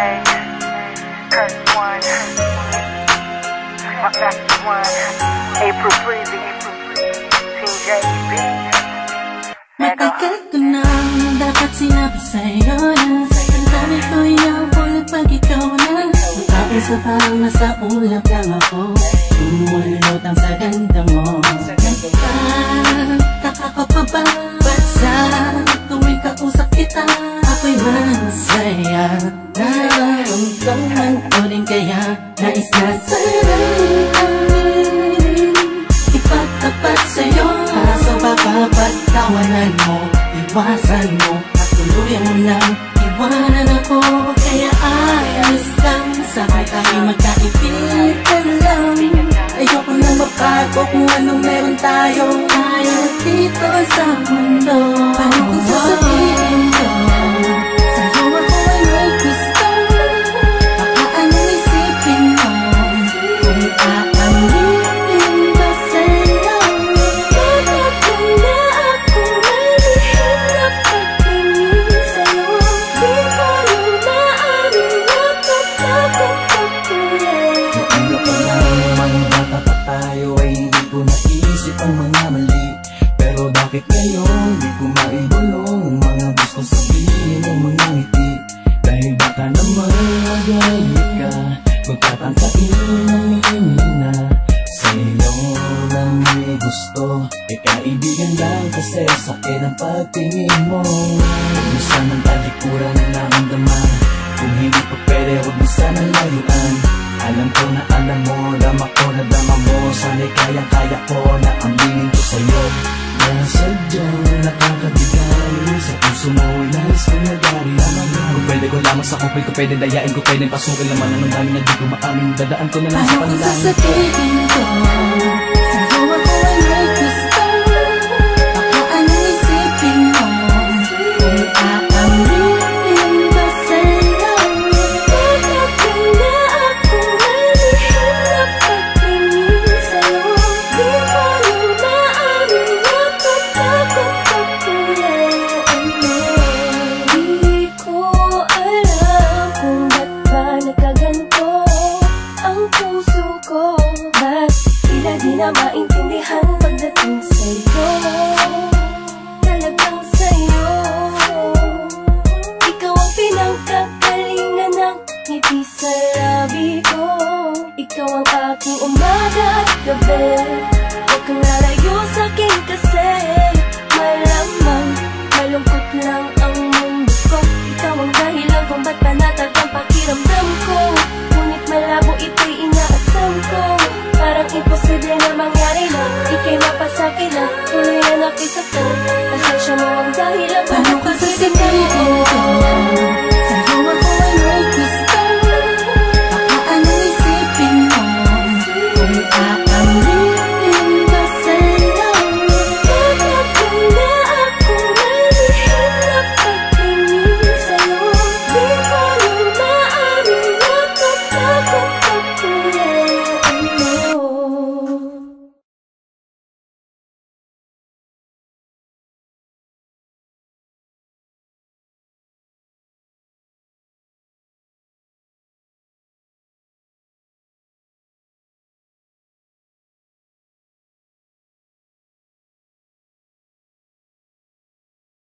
Hey, Kurt One, Max One, April Breezy, Team JB. Matagal ko nang dapat sinabi sa'yo na ang dami ko yung ulit pag ikaw na magkaisa parang nasa ulap lang ako. Tumulot ang sa ganda mo. Nagtataka ka pa ba? Ba't sa tuwing kausap kita ako'y masaya? Nararamdaman ko rin kaya nais na sa'yo ipagtapat sa'yo. Kaso baka pagtawanan mo, iwasan mo at tuluyan mo nang iwanan ako. Kaya ayos lang, sabay tayo magkaibigan lang. Ayoko nang mabago kung anong meron tayo. Tayo dito sa mundo. Paano kung sasabihin ko sa'yo ako ay may gusto? Baka anong isipin mo kung aaminin ba sa'yo? Bakit kaya ako malihim na pagtingin sa'yo? Di ko yung maaaring makatakot pagkulit. Ano pa lang, mga bata pa tayo ay hindi ko naisip ang mga mali. Pero bakit ngayon di ko maibulong ang mga gustong sabihin ng mga ngiti? Dahil baka naman magalit ka, magtatangkain ng na sa'yo na may gusto. E kaibigan lang kasi sakit ang pagtingin mo. Huwag mo sanang talikuran ang naramdaman. Kung hindi pa pwede, huwag mo sanang layuan. Alam ko na alam mo, dama ko na dama mo. Sana'y kayang-kaya ko na aminin ko sa'yo. Dahil sadyang nakakabigay sa puso mo ay nais kong nagari. Kung pwede ko lamang sa kupay ko, pwede dayain ko, pwede pasukin naman ang dami na di ko maamin. Dadaan ko na lang sa panalangin. Ano kung sasabihin ko sa'yo ako ay may gusto? Baka anong isipin mo kung aaminin ba sa'yo? Bakit kaya ako malihim na pagtingin sa'yo? Di ko yung maaaring makatakot pagkulian mo. Di ko alam kung ba't ba nagkaganto ang puso ko. Ba't tila di na maintindihan pagdating sa'yo? Talagang sa'yo ikaw ang pinagkakalingan ng ngiti sa labi ko. Ikaw ang aking umaga at gabi. Huwag kang lalayo sa'kin kasi malamang malungkot lang ang mundo ko. Ikaw ang dahilan kung ba't panatag ang pakiramdam ko. Ngunit malabo ito'y inaasam ko. Parang imposible na mangyari na ika'y mapasakin na tuloy na napisa